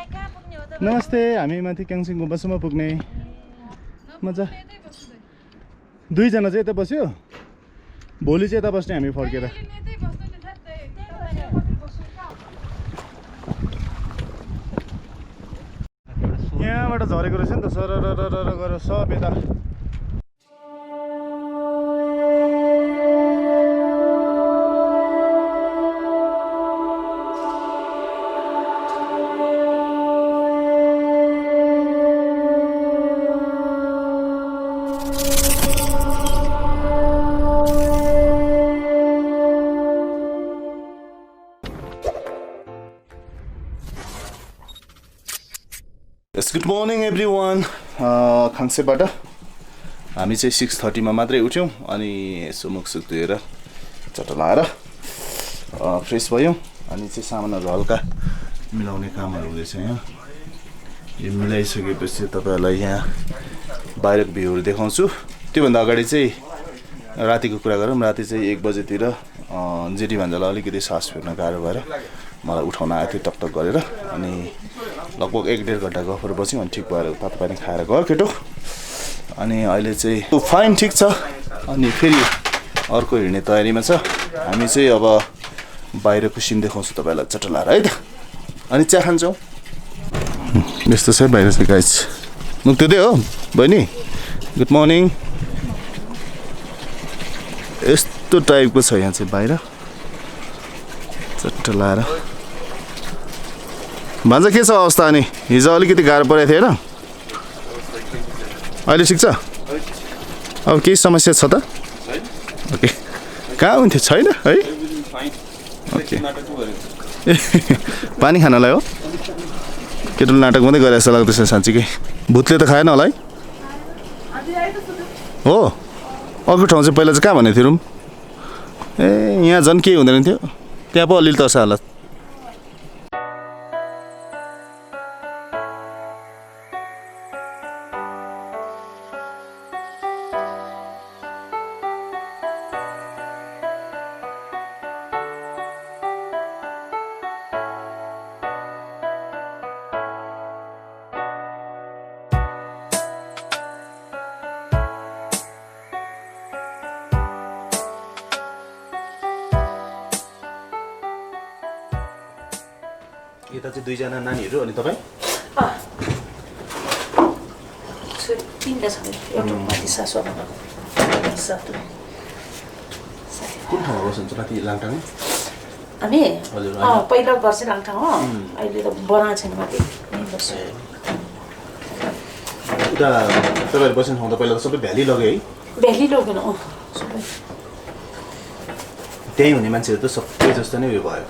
नमस्ते, हामी माथि क्याङसिङ गुम्बासम्म पुग्ने मजा। दुईजना चाहिँ यता बस्यो, भोलि चाहिँ यता बस्ने हामी फर्केर। यहाँबाट झरेको रहेछ नि त सर गरेर सब यता। Good morning everyone. खाङ्सेबाट हामी चाहिँ 6:30 मा मात्रै उठ्यौँ अनि यसो मुखसुख धोएर चट्ट लाएर फ्रेस भयौँ अनि चाहिँ सामानहरू हल्का मिलाउने कामहरू हुँदैछ। यहाँ यो मिलाइसकेपछि तपाईँहरूलाई यहाँ बाहिरको भ्यूहरू देखाउँछु। त्योभन्दा अगाडि चाहिँ रातिको कुरा गरौँ। राति चाहिँ 1 बजेतिर जेठी भान्जालाई अलिकति सास फेर्न गाह्रो भएर मलाई उठाउन आएको थियो टकटक गरेर, अनि लगभग 1-1.5 घन्टा गफर बस्यौँ अनि ठिक भएर तातो पानी खाएर गयो केटो। अनि अहिले चाहिँ फाइन ठिक छ, अनि फेरि अर्को हिँड्ने तयारीमा छ। हामी चाहिँ अब बाहिरको सिन देखाउँछु तपाईँलाई चट्ट लाएर है त। अनि चिया खान्छौँ। यस्तो छ बाहिर चाहिँ गाइस। मुक्तिदै हो बहिनी, गुड मर्निङ। यस्तो टाइपको छ यहाँ चाहिँ बाहिर चट्ट लाएर। भान्जा के छ अवस्था? अनि हिजो अलिकति गाह्रो परेको थियो होइन, अहिले ठिक छ? अब केही समस्या छ त? ओके, कहाँ हुन्थ्यो? छैन है? ओके, पानी खानलाई हो? केटो नाटक मात्रै गरे जस्तो लाग्दैछ साँच्चीकै। भूतले त खाएन होला है? हो, अर्को ठाउँ चाहिँ पहिला चाहिँ कहाँ भनेको थियो रुम? ए यहाँ झन् केही हुँदैन थियो, त्यहाँ पो अलिअलि तर्छ होला। यता चाहिँ 2जना नानीहरू अनि तपाईँ? 3टा छ। एउटा माथि सासू साथु। कुन ठाउँमा बस्नुहुन्छ? माथि लाङटाङै? हामी पहिला बस्छ लाङटाङ हो, अहिले त बनाएको छैन माथि यहीँ बस्छ। उता तपाईँहरू बस्ने ठाउँ त पहिला त सबै भ्याली लग्यो है? भ्याली लगेन सबै। त्यहीँ हुने मान्छेहरू त सबै जस्तो नै उयो भयो।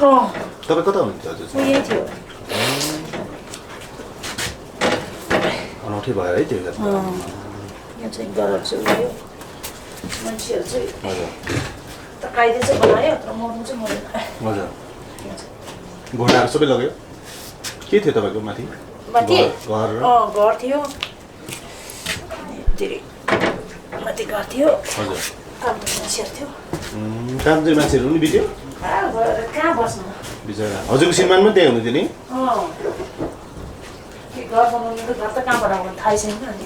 तपाईँ कता हुनुहुन्थ्यो हजुर? यही थियो। अनौठै भयो है त्यो? यहाँ चाहिँ गरम चाहिँ उयो मान्छेहरू चाहिँ हजुर कायदे चाहिँ बनायो तर मर्नु चाहिँ मरेन। हजुर, घोडाहरू सबै लग्यो? के थियो तपाईँको माथि? माथि घर थियो, धेरै माथि घर थियो। हजुर, काम मान्छेहरू थियो। काम चाहिँ मान्छेहरू पनि बित्यो? कहाँ बस्नु बिचरा हजुरको सिनमा पनि त्यही हुनुहुन्थ्यो नि? घर बनाउनु त घर त कहाँबाट आउनु थाहै छैन। अनि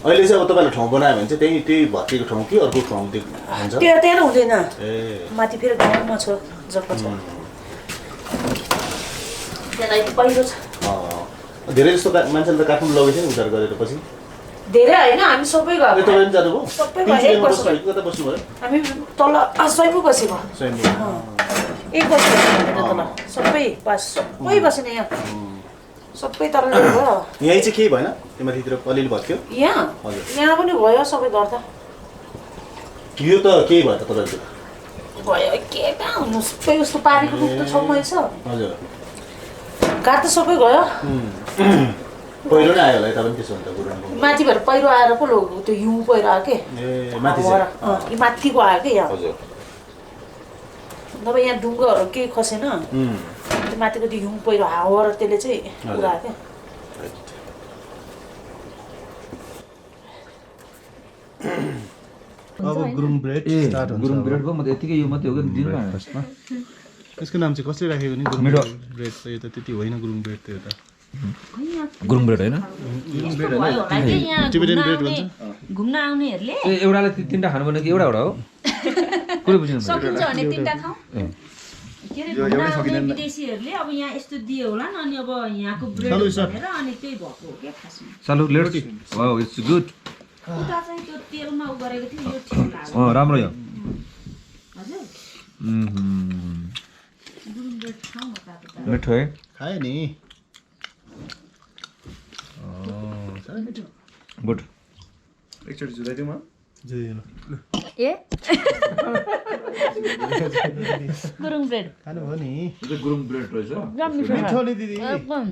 अहिले चाहिँ अब तपाईँले ठाउँ बनायो भने चाहिँ त्यही भत्किएको ठाउँ कि अर्को ठाउँ हुन्छ? त्यहाँ हुँदैन। ए माथि फेरि गाउँमा छ जग्गा छ, त्यहाँ पहिरो छ। धेरै जस्तो मान्छेले त काठमाडौँ लगेको थियो नि उद्धार गरेर पछि? धेरै होइन, हामी सबै गयो। तपाईँ पनि जानुभयो? सबै कता बस्नुभयो? हामी तल स्वयम्भू बसेको। एक वर्ष तल सबै सबै बसेन यहाँ सबै तल भयो। यहीँ चाहिँ केही भएन? त्यो माथितिर अलिअलि भत्क्यो? यहाँ पनि भयो सबै घर त। यो त केही भयो त तपाईँको? भयो के कहाँ हुनु, सबै उस्तो पानीको रुख त छेउमै छ। हजुर, गाड त सबै गयो। पहिरो नै आयो होला यता पनि त्यसो भने त गुरुङको? माथि भएर पहिरो आएर पो त्यो हिउँ पहिरो आयो के? ए माथि चाहिँ? माथिको आयो कि यहाँ। हजुर, नभए यहाँ ढुङ्गाहरू केही खसेन, त्यो माथिको त्यो हिउँ पहिरो हावा र त्यसले चाहिँ पुरा क्या। अब गुरुङ ब्रेड स्टार्ट हुन्छ। गुरुङ ब्रेड भयो, म त यतिकै यो मात्रै हो कि दिनु भएन फर्स्टमा। यसको नाम चाहिँ कसले राखेको नि गुरुङ ब्रेड त यो त त्यति होइन गुरुङ ब्रेड त यो त गुरुङ ब्रेड होइन टिबेटन ब्रेड भन्छ घुम्न आउनेहरूले एउटाले तिनवटा खानु पर्ने कि एउटा हो कुरो बुझ्नु सकिन्छ भने तिनवटा खाऊ के अरे घुम्न आउने विदेशीहरूले अब यहाँ यस्तो दियो होला नि अनि अब यहाँको ब्रेड भनेर अनि त्यही भएको हो क्या खासमा चालु लेट्स वाउ इट्स गुड उता चाहिँ त्यो तेलमा उ गरेको थियो यो ठिक लाग्यो राम्रो यो हजुर गुरुङ ब्रेड खाऊ न तातो मिठो है खाए नि गुड एकचोटि जुदाइदिउँ म जुदाइदिनु ए गुरुङ ब्रेड खानु हो नि गुरुङ ब्रेड रहेछ मिठो नि दिदी एकदम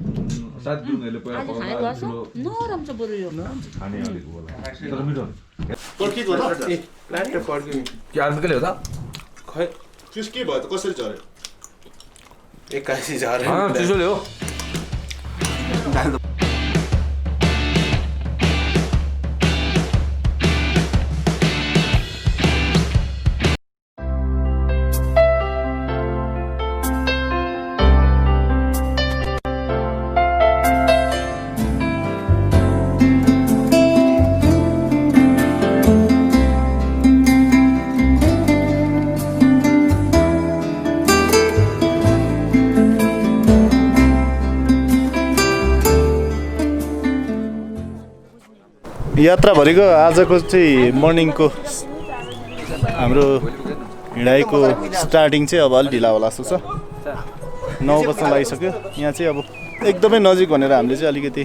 सात गुरुङहरूले पहिला आज खाएको छ नरम छ बरु यो खाने हालेको होला तर मिठो पर्खिको ल ए प्लान्ट पर्ख्यो के आर्मिकले हो त खै त्यस के भयो त कसरी झर्यो एक्कासी झर्यो चिसोले हो यात्राभरिको आजको चाहिँ मर्निङको हाम्रो हिँडाइको स्टार्टिङ चाहिँ अब अलिक ढिला होला जस्तो छ 9 बज्न लागिसक्यो यहाँ चाहिँ अब एकदमै नजिक भनेर हामीले चाहिँ अलिकति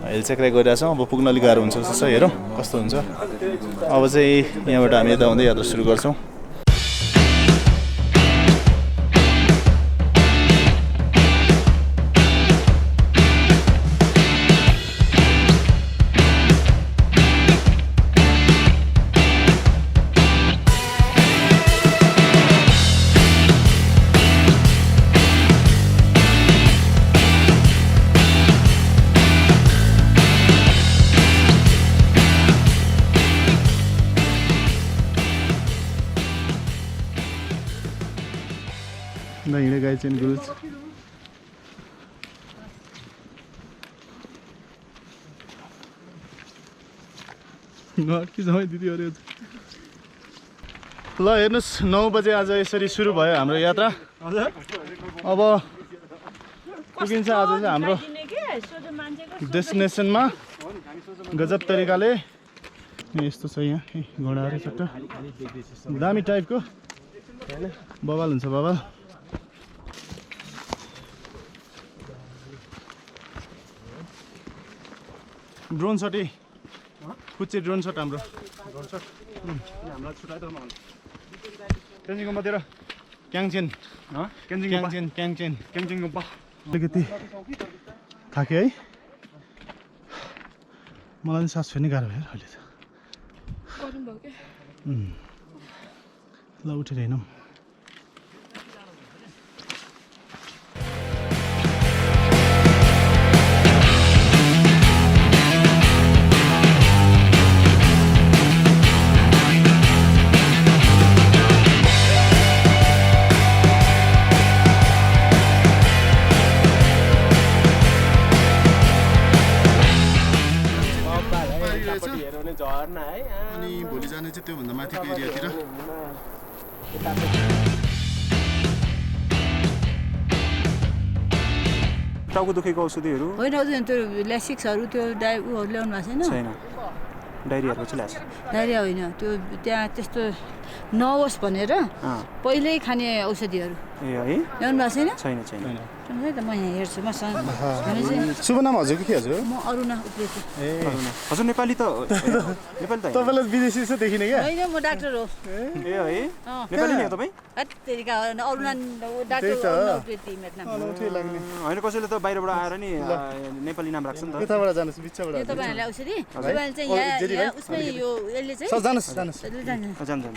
हेलचेक्राइ गरिरहेछौँ अब पुग्न अलिक गाह्रो हुन्छ जस्तो छ हेरौँ कस्तो हुन्छ अब चाहिँ यहाँबाट हामी यता हुँदै यात्रा सुरु गर्छौँ हिँडे गाई चाहिँ गुरुज घटकी समय दिदीहरू ल हेर्नुहोस् 9 बजे आज यसरी सुरु भयो हाम्रो यात्रा अब पुगिन्छ आज चाहिँ हाम्रो डेस्टिनेसनमा गजब तरिकाले यस्तो छ यहाँ घोडाहरू चट्ट दामी टाइपको बवाल हुन्छ बवाल ड्रोन शट है कुछ ड्रोन शट हाम्रो ड्रोन शट हामीलाई छुटाइदिनु न केन्जिङ गुम्बा तिर क्याङचेन क्याङचेन गुम्बा अलिकति थाक्यो है मलाई सास फेर्नै गाह्रो भयो अहिले त ल उठेर हिँडौँ अनि भोलि जाने चाहिँ त्योभन्दा माथिको एरियातिर टाउको दुखेको औषधिहरू होइन त्यो ल्यासिक्सहरू त्यो उहरू ल्याउनु भएको छैन छैन डायरियाहरू चाहिँ ल्यास डायरिया होइन त्यो त्यहाँ त्यस्तो नहोस् भनेर पहिल्यै खाने औषधिहरू ए है ल्याउनु भएको छैन छैन छैन त म यहाँ हेर्छु मसँग शुभ नाम हजुरको के हजुर म अरुणा उप्रेती ए हजुर नेपाली त नेपाली त तपाईँलाई विदेशी जस्तो देखिने क्या होइन म डाक्टर हो ए है नेपाली नै हो तपाईँ हत्तेरिका अरुणा डाक्टर अरुणा उप्रेती मेरो नाम होइन कसैले त बाहिरबाट आएर नि नेपाली नाम राख्छ नि त यताबाट जानुहोस् बिचबाट यो तपाईँहरूलाई औषधि तपाईँले चाहिँ यहाँ उसमै यो यसले चाहिँ जानुहोस् जानुहोस् जान्छ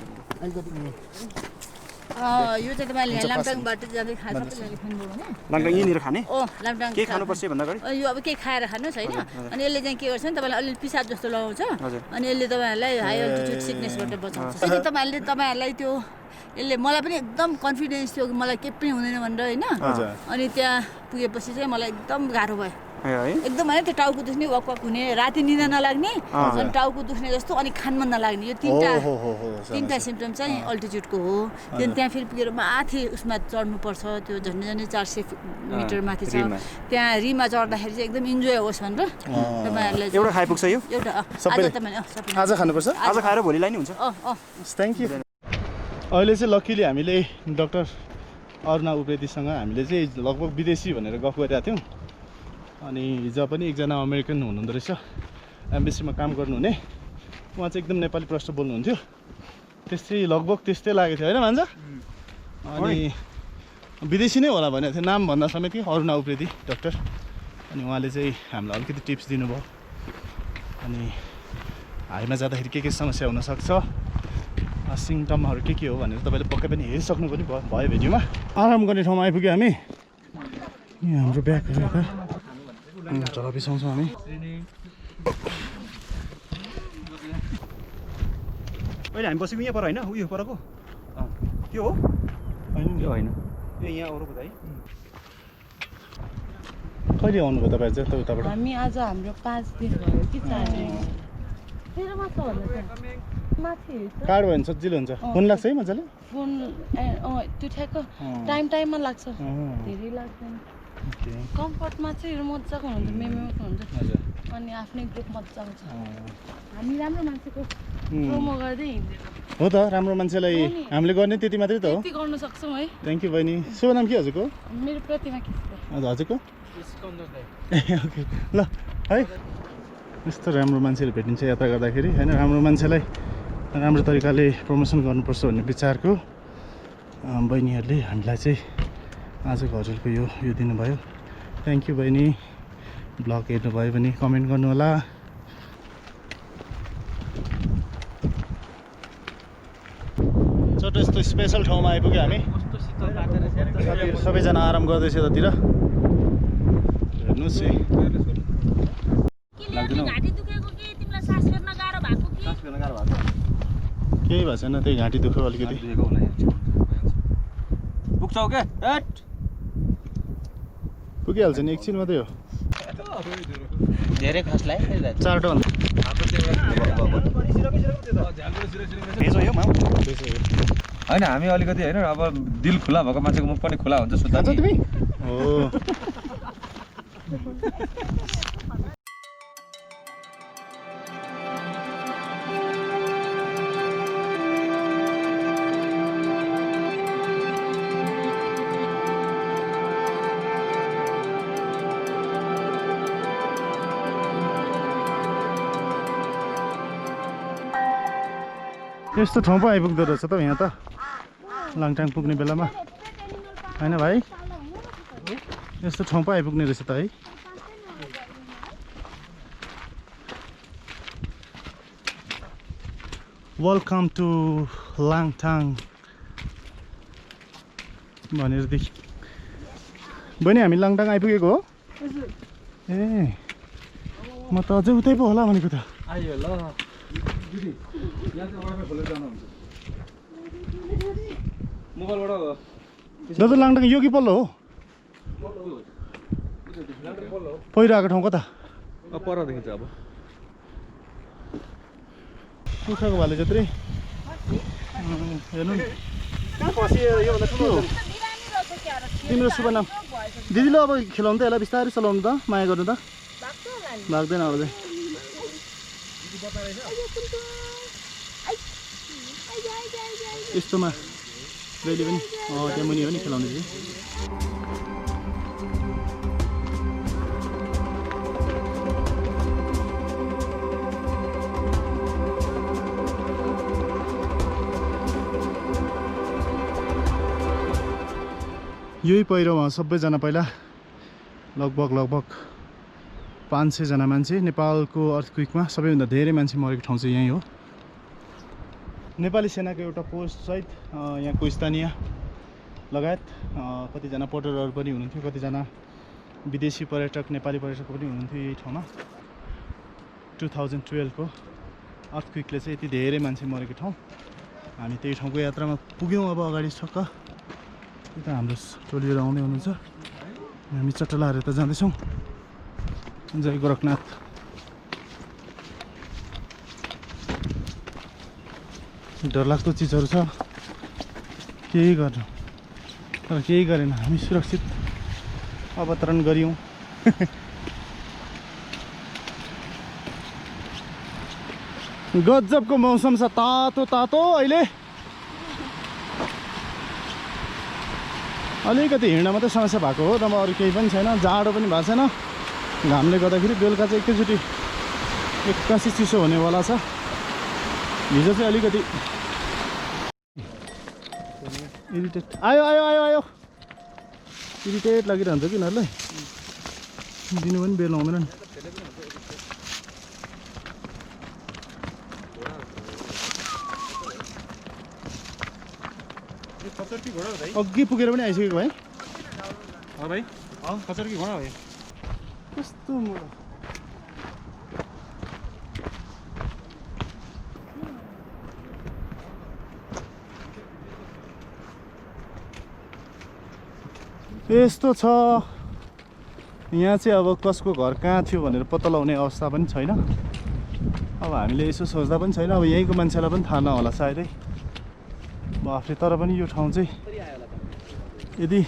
यो चाहिँ तपाईँले यहाँ लामटाङबाट जाँदै खान सबैजनाले खानुभयो भने लाङटाङ यहीँनिर खाने लामटाङ के खानुपर्छ भन्दा अगाडि यो अब केही खाएर खानुहोस् होइन अनि यसले चाहिँ के गर्छ नि तपाईँलाई अलिअलि पिसाब जस्तो लगाउँछ अनि यसले तपाईँहरूलाई हाई अल्टिट्युड सिकनेसबाट बचाउँछ यदि तपाईँहरूलाई त्यो यसले मलाई पनि एकदम कन्फिडेन्स थियो कि मलाई केही पनि हुँदैन भनेर होइन अनि त्यहाँ पुगेपछि चाहिँ मलाई एकदम गाह्रो भयो एकदम होइन त्यो टाउको दुख्ने वक वक हुने राति निदा नलाग्ने अनि टाउको दुख्ने जस्तो अनि खान मन नलाग्ने यो तिनवटा सिम्टम चाहिँ अल्टिट्युडको हो त्यहाँ फेरि पुगेर माथि उसमा चढ्नुपर्छ त्यो झन्डै झन्डै 400 मिटर माथि छ त्यहाँ रिमा चढ्दाखेरि चाहिँ एकदम इन्जोय होस् भनेर तपाईँहरूलाई एउटा खाइ पुग्छ यो एउटा आज तपाईँले आज खानुपर्छ आज खाएर भोलिलाई नि हुन्छ थ्याङ्क यू अहिले चाहिँ लक्कीली हामीले डाक्टर अरुणा उप्रेतीसँग हामीले चाहिँ लगभग विदेशी भनेर गफ गरिरहेको थियौँ अनि हिजो पनि एकजना अमेरिकन हुनुहुँदो रहेछ एम्बेसीमा काम गर्नुहुने उहाँ चाहिँ एकदम नेपाली प्रष्ट बोल्नुहुन्थ्यो लगभग त्यस्तै लागेको थियो होइन भान्जा अनि विदेशी नै होला भनेको थियो नाम भन्दा समेत कि अरुणा उप्रेती डाक्टर अनि उहाँले चाहिँ हामीलाई अलिकति टिप्स दिनुभयो अनि हाईमा जाँदाखेरि के समस्या हुनसक्छ सिम्टमहरू के हो भनेर तपाईँले पक्कै पनि हेरिसक्नु पनि भयो भिडियोमा आराम गर्ने ठाउँमा आइपुग्यो हामी यहाँ हाम्रो ब्यागहरू यता चला बिसाउँछौँ हामी अहिले हामी बसेको यहाँ पर होइन उयो परको त्यो हो होइन यो यहाँ अरूको त है कहिले आउनुभयो तपाईँ चाहिँ उताबाट हामी आज हाम्रो 5 दिन भयो कि जाने तेरोमा छ होला माथि कार्ड भयो भने सजिलो हुन्छ फोन लाग्छ है मजाले फोन त्यो ठ्याक्क टाइममा लाग्छ धेरै लाग्दैन कम्फर्टमा चाहिँ मजाको हुन्छ मेमोको हुन्छ अनि आफ्नै ग्रुप मजाको छ हामी राम्रो मान्छेको प्रोमो गर्दै हिँड्दैन हो त राम्रो मान्छेलाई हामीले गर्ने त्यति मात्रै त हो त्यति गर्न सक्छौँ है थ्याङ्क यू बहिनी शुभ नाम के हजुरको मेरो प्रतिमा किस्ते हजुरको ओके ल है यस्तो राम्रो मान्छेहरू भेटिन्छ यात्रा गर्दाखेरि होइन राम्रो मान्छेलाई राम्रो तरिकाले प्रमोसन गर्नुपर्छ भन्ने विचारको बहिनीहरूले हामीलाई चाहिँ आजको हजुरको यो दिनुभयो थ्याङ्क यू बहिनी ब्लग हेर्नुभयो भने कमेन्ट गर्नुहोला छोटो यस्तो स्पेसल ठाउँमा आइपुग्यो हामी सबैजना आराम गर्दैछ यतातिर हेर्नुहोस् केही भएको छैन त्यही घाँटी दुख्यो अलिकति पुग्छौ के पुगिहाल्छ नि एकछिन मात्रै हो धेरै खस्ला चारवटा होइन हामी अलिकति होइन अब दिल खुला भएको मान्छेको मुख पनि खुला हुन्छ सुत्दा तिमी हो यस्तो ठाउँ पो आइपुग्दो रहेछ त यहाँ त लाङटाङ पुग्ने बेलामा होइन भाइ यस्तो ठाउँ पो आइपुग्ने रहेछ त है वेलकम टु लाङटाङ भनेर देखि बहिनी हामी लाङटाङ आइपुगेको हो ए म त अझै उतै पो होला भनेको त आइयो ल दाजु लाङटाङ यो कि पल्लो हो पहिरो आएको ठाउँ कता परदेखि चाहिँ अब कुखुराको भाले जत्रै हेर्नु नि तिम्रो शुभ नाम दिदीले अब खेलाउनु त यसलाई बिस्तारै चलाउनु त माया गर्नु त भाग्दैन अब चाहिँ यस्तोमा जहिले पनि त्यहाँ मुनि हो नि खेलाउने चाहिँ यही पहिरोमा सबैजना पहिला लगभग 500 जना मान्छे नेपालको अर्थक्वेकमा सबैभन्दा धेरै मान्छे मरेको ठाउँ चाहिँ यही हो नेपाली सेनाको एउटा पोस्ट सहित यहाँको स्थानीय लगायत कतिजना पोर्टरहरू पनि हुनुहुन्थ्यो, कतिजना विदेशी पर्यटक नेपाली पर्यटक पनि हुनुहुन्थ्यो यही ठाउँमा। 2012 को अर्थक्वेकले चाहिँ यति धेरै मान्छे मरेको ठाउँ। हामी त्यही ठाउँको यात्रामा पुग्यौँ। अब अगाडि छक्क यता हाम्रो टोलीहरू आउँदै हुनुहुन्छ। हामी चट्टलाहरू त जाँदैछौँ। जय गोरखनाथ। डरलाग्दो चिजहरू छ, केही गर्नु तर केही गरेन। हामी सुरक्षित अवतरण गऱ्यौँ। गजबको मौसम छ, तातो तातो। अहिले अलिकति हिँड्न मात्रै समस्या भएको हो, र अरू केही पनि छैन। जाडो पनि भएको छैन घामले गर्दाखेरि। बेलुका चाहिँ एकैचोटि एक्कासी चिसो हुनेवाला छ। हिजो चाहिँ अलिकति इरिटेट आयो आयो आयो आयो इरिटेट लागिरहन्छ कि यिनीहरूलाई। दिनु पनि बेल आउँदैन नि। अघि पुगेर पनि आइसकेको भाइ। भाइ खचर कि घोडा भाइ कस्तो यस्तो छ यहाँ चाहिँ। अब कसको घर कहाँ थियो भनेर पत्ता लगाउने अवस्था पनि छैन। अब हामीले यसो सोच्दा पनि छैन। अब यहीँको मान्छेलाई पनि थाहा नहोला सायदै बाफले। तर पनि यो ठाउँ चाहिँ यदि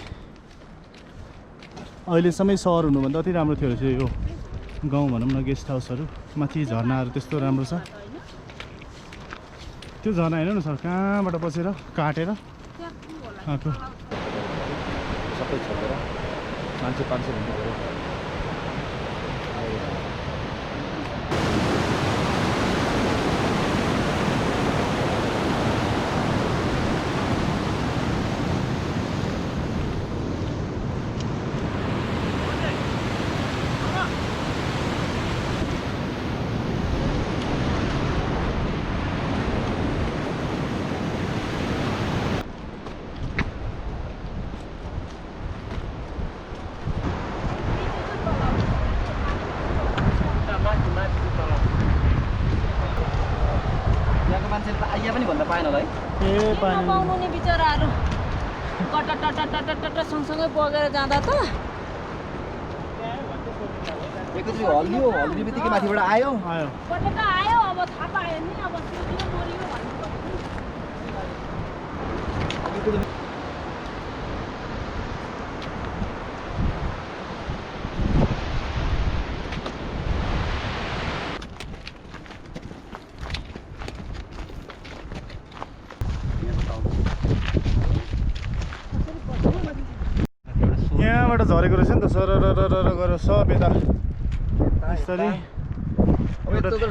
अहिलेसम्मै सहर हुनुभन्दा अति राम्रो थियो रहेछ यो गाउँ भनौँ न। गेस्ट हाउसहरू माथि झर्नाहरू त्यस्तो राम्रो छ। त्यो झर्ना हेर्नु न सर, कहाँबाट बसेर काटेर आएको। सबै छोडेर मान्छे 500 भन्ने भयो। पाउनु नि बिचराहरू टट्ट सँगसँगै बगेर जाँदा त एकैचोटि हल्लियो बित्तिकै माथिबाट आयो। पटक्क आयो। अब थाहा पायो नि अब मरियो भन्नु। यहाँबाट झरेको रहेछ नि त सर गरेर सब यता यसरी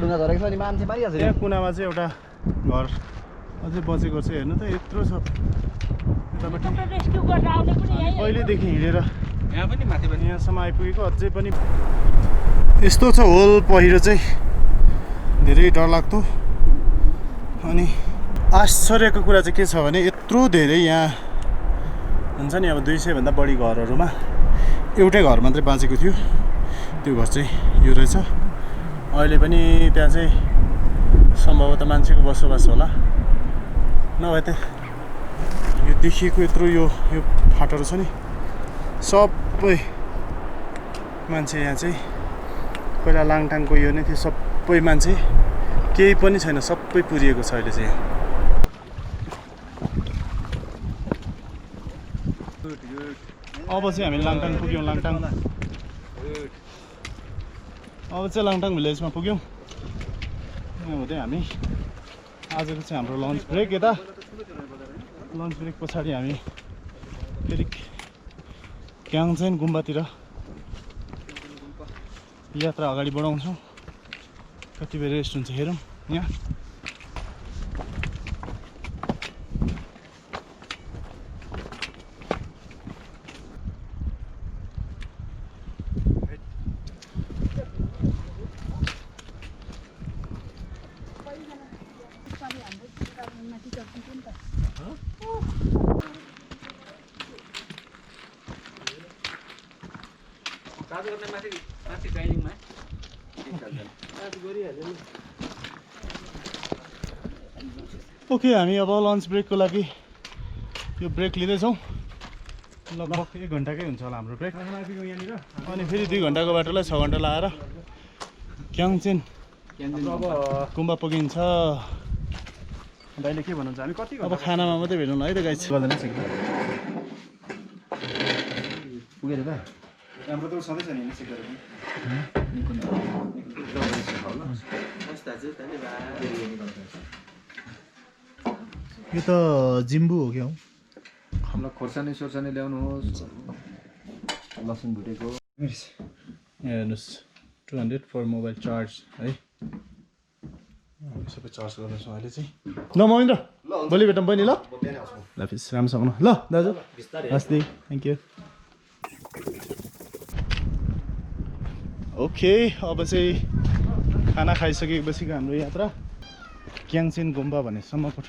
ढुङ्गा झरेको छ नि मान्छे पाइहाल्छ। यहाँ कुनामा चाहिँ एउटा घर अझै बचेको छ। हेर्नु त यत्रो छ यतापट्टि। पहिलेदेखि हिँडेर यहाँ पनि माथि पनि यहाँसम्म आइपुगेको। अझै पनि यस्तो छ होल पहिरो चाहिँ धेरै डरलाग्दो। अनि आश्चर्यको कुरा चाहिँ के छ भने यत्रो धेरै यहाँ हुन्छ नि। अब 200 भन्दा बढी घरहरूमा एउटै घर मात्रै बाँचेको थियो। त्यो घर चाहिँ यो रहेछ। अहिले पनि त्यहाँ चाहिँ सम्भवतः मान्छेको बसोबास होला। नभए त यो देखिएको यत्रो यो फाटोहरू छ नि सबै मान्छे यहाँ चाहिँ पहिला लाङटाङको यो नै थियो। सबै मान्छे केही पनि छैन, सबै पुरिएको छ अहिले चाहिँ। अब चाहिँ हामी लाङटाङ पुग्यौँ। लाङटाङ अब चाहिँ लाङटाङ भिलेजमा पुग्यौँ। यहाँ हुँदै हामी आजको चाहिँ हाम्रो लन्च ब्रेक। यता लन्च ब्रेक पछाडि हामी फेरि क्याङचेन गुम्बातिर यात्रा अगाडि बढाउँछौँ। कति बेर रेस्ट हुन्छ हेरौँ। यहाँ चार्ज गर्ने माथि गाइडिङमा ओके हामी अब लन्च ब्रेकको लागि यो ब्रेक लिँदैछौँ लगभग 1 घन्टाकै हुन्छ होला हाम्रो ब्रेक अनि फेरि 2 घन्टाको बाटोलाई 6 घन्टा लाएर क्याङचेन गुम्बा पुगिन्छ दाइले के भन्नुहुन्छ हामी कति अब खानामा मात्रै भेटौँ है त गाइस गर्दैन पुगेर त हाम्रो त सधैँ छ नि चेक गरेर यो त जिम्बू हो क्या हौ हामीलाई खोर्सानी सोर्सानी ल्याउनुहोस् लसुन भुटेको हेर्नुहोस् 200 फर मोबाइल चार्ज है सबै चार्ज गर्दैछौँ अहिले चाहिँ ल महेन्द्र भोलि भेटौँ बहिनी ल ल फिस राम्रोसँग ल दाजु हस्ते थ्याङ्क यू ओके अब चाहिँ खाना खाइसकेपछिको हाम्रो यात्रा क्याङचेन गुम्बा भन्ने सम्मको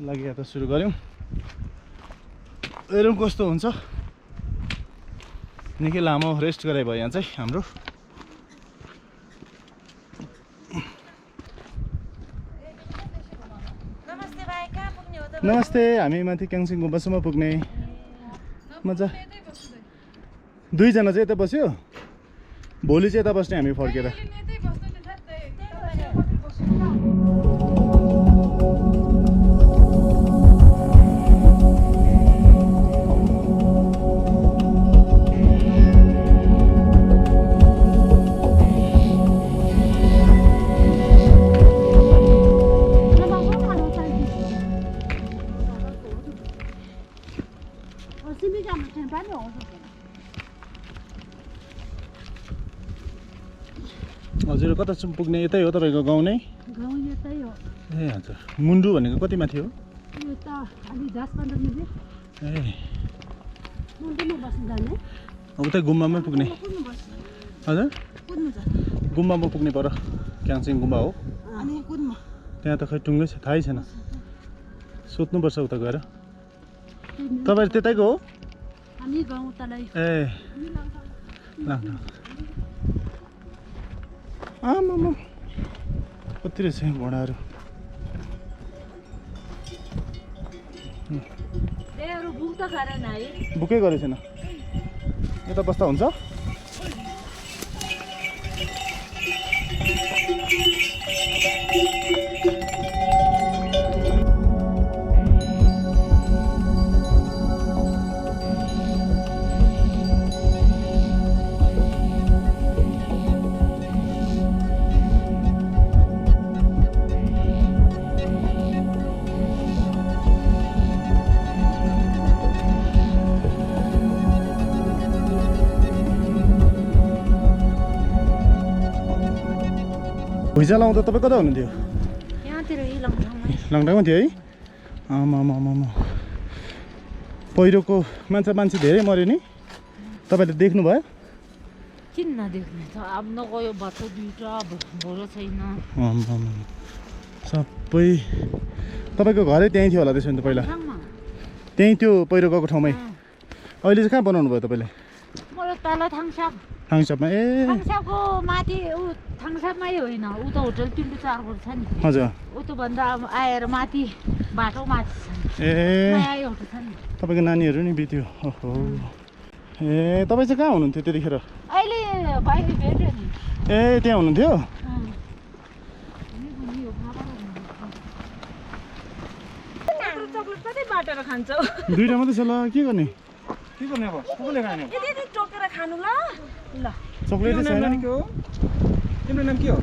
लागि यात्रा सुरु गऱ्यौँ हेरौँ कस्तो हुन्छ निकै लामो रेस्ट गरे भयो यहाँ चाहिँ हाम्रो नमस्ते हामी माथि क्याङचेन गुम्बासम्म पुग्ने मजा 2 जना चाहिँ यता बस्यो भोलि चाहिँ यता बस्ने हामी फर्केर हजुर कतासम्म पुग्ने यतै हो तपाईँको गाउँ नै गाउँ यतै हो ए हजुर मुन्डु भनेको कति माथि हो यो त अलि 10-15 मिनेट ए मुन्डुमा बस्नु जाने अब त गुम्बामै पुग्ने कुद्नु बस्नु हजुर कुद्नु छ गुम्बामा पुग्ने पर क्याङचेन गुम्बा हो अनि कुद्नु त्यहाँ त खै टुङ्गै छ थाहै छैन सोध्नुपर्छ उता गएर तपाईँहरू त्यतैको हो हामी गाउँ तलै ए लाग्नु आमामा कति रहेछ घोडाहरू त्यहीहरू बुक त गरेन है बुकै गरेको छैन यता बस्दा हुन्छ भुइँचा लाउँदा तपाईँ कता हुनुहुन्थ्यो यहाँतिर लङडाङमा थियो है आमामामा पहिरोको मान्छे धेरै मऱ्यो नि तपाईँले देख्नुभयो किन नदेख्ने त अब नगयो बाटो दुईटा भरो छैन सबै तपाईँको घरै त्यहीँ थियो होला त्यसो भने त पहिला त्यहीँ त्यो पहिरो गएको ठाउँमै अहिले चाहिँ कहाँ बनाउनु भयो तपाईँले मेरो तल थाङसापमा ए थाङसापको माथि ऊ थाङसापमै होइन ऊ त होटल 3-4 छ नि हजुर ऊ त भन्दा अब आएर माथि बाटो माथि छ ए नयाँ होटल छ नि तपाईँको नानीहरू नि बित्यो ओहो ए तपाईँ चाहिँ कहाँ हुनुहुन्थ्यो त्यतिखेर अहिले बाहिर भेट्यो नि ए त्यहाँ हुनुहुन्थ्यो चक्लेट कतै बाटेर खान्छौ दुईवटा मात्रै छ ल के गर्ने के गर्ने अब कसले खाने यदि टोकेर खानु ल ल चक्लेटै छैन के हो तिम्रो नाम के हो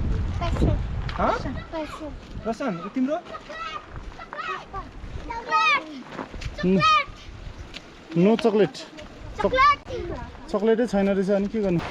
रसन तिम्रो नो चक्लेट चक्लेटै छैन रहेछ अनि के गर्नु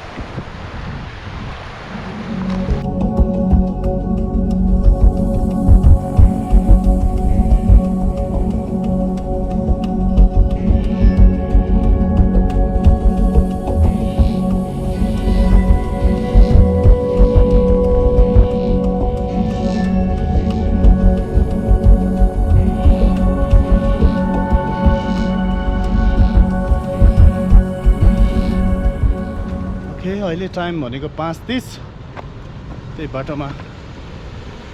ओके अहिले टाइम भनेको 5:30 त्यही बाटोमा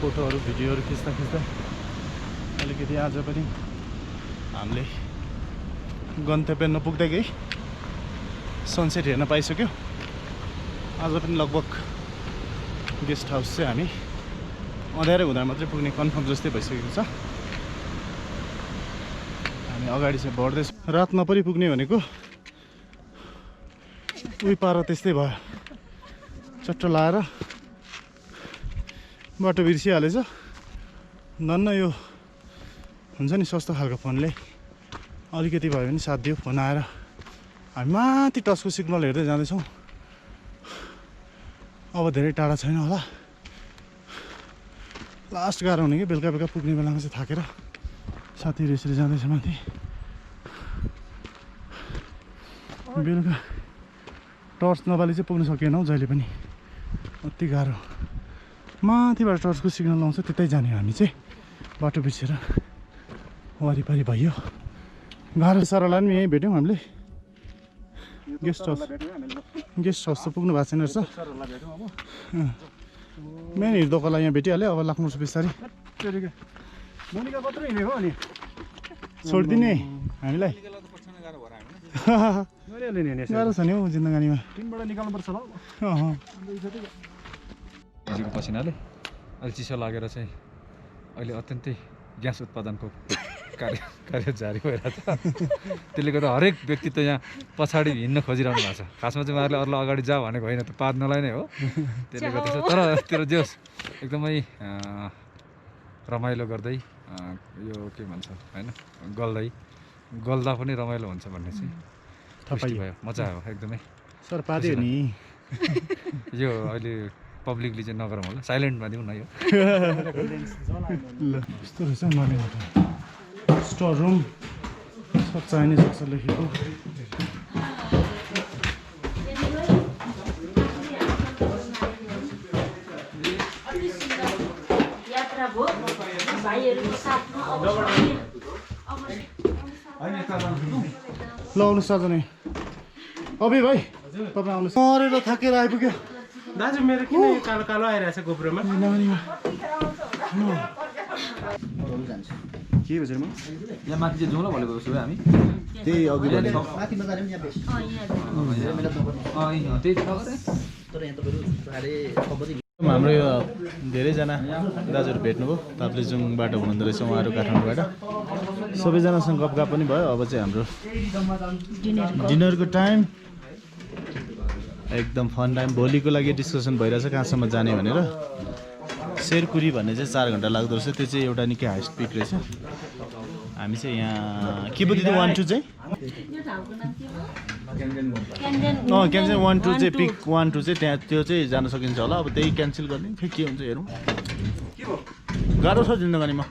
फोटोहरू भिडियोहरू खिच्दा अलिकति आज पनि हामीले गन्तव्य नपुग्दैकै सनसेट हेर्न पाइसक्यो। आज पनि लगभग गेस्ट हाउस चाहिँ हामी अँध्यारो हुँदा मात्रै पुग्ने कन्फर्म जस्तै भइसकेको छ। हामी अगाडि चाहिँ बढ्दैछौँ। रात नपरि पुग्ने भनेको उही पार त्यस्तै भयो, चट्ट लाएर बाटो बिर्सिहालेछ। धन्न यो हुन्छ नि सस्तो खालको फोनले अलिकति भयो भने साथ दियो। फोन आएर हामी माथि टचको सिग्नल हेर्दै जाँदैछौँ। अब धेरै टाढा छैन होला, लास्ट गाह्रो हुने कि बेलुका पुग्ने बेलामा चाहिँ थाकेर साथीहरू यसरी जाँदैछ माथि। बेलुका टर्च नबाली चाहिँ पुग्न सकेनौँ जहिले पनि, अति गाह्रो। माथिबाट टर्चको सिग्नल आउँछ त्यतै जाने हामी चाहिँ, बाटो बिर्सेर वरिपरि भइयो। गाह्रो सरलाई पनि यहीँ भेट्यौँ हामीले। गेस्ट हाउस त पुग्नु भएको छैन रहेछ। मेन हिँड्दोकोलाई यहाँ भेटिहाल्यो। अब लाग्नुपर्छ बिस्तारै। छोडिदिने हामीलाई गाह्रो छ नि हौ जिन्दगानीमा। हिजोको पसिनाले अहिले चिसो लागेर चाहिँ अहिले अत्यन्तै ग्यास उत्पादनको कार्य जारी भइरहेको छ। त्यसले गर्दा हरेक व्यक्ति त यहाँ पछाडि हिँड्न खोजिरहनु भएको छ। खासमा चाहिँ उहाँहरूले अरूलाई अगाडि जा भनेको होइन, त्यो पार्नलाई नै हो। त्यसले गर्दा तर जे होस् एकदमै रमाइलो गर्दै यो के भन्छ होइन, गल्दा पनि रमाइलो हुन्छ भन्ने चाहिँ थाहा भयो। मजा आयो एकदमै। सर पादियो नि यो अहिले पब्लिकली चाहिँ नगरौँ होला, साइलेन्टमा दिउँ न यो। ल यस्तो रहेछ नलेबाट स्टोर रुम सब चाहिने सक्छ लेखेको। यात्रा भयो भाइहरूको साथमा। ल आउनुहोस् साजने। अभि भाइ तपाईँ आउनुहोस्। मरेर थाकेर आइपुग्यो दाजु। मेरो किन यो कालो कालो आइरहेछ गोप्रोमा? के भन्छ म यहाँ माथि चाहिँ जाउँ ल भनेको उसो हामी। त्यही अघि भनेको हाम्रो यो धेरैजना दाजुहरू भेट्नुभयो। ताप्लेजुङबाट हुनुहुँदो रहेछ उहाँहरू, काठमाडौँबाट। सबैजनासँग गफगाफ पनि भयो। अब चाहिँ हाम्रो डिनरको टाइम, एकदम फन टाइम। भोलिको लागि डिस्कसन भइरहेछ कहाँसम्म जाने भनेर। शेरकुरी भन्ने चाहिँ 4 घन्टा लाग्दो रहेछ, त्यो चाहिँ एउटा निकै हाइस्ट पिक रहेछ। हामी चाहिँ यहाँ के पो दिँदै 1-2 चाहिँ क्यान्सन 1-2 चाहिँ पिक 1-2 चाहिँ त्यहाँ त्यो चाहिँ जान सकिन्छ होला। अब त्यही क्यान्सल गर्ने खै के हुन्छ हेरौँ। गाह्रो छ जिन्दगानीमा।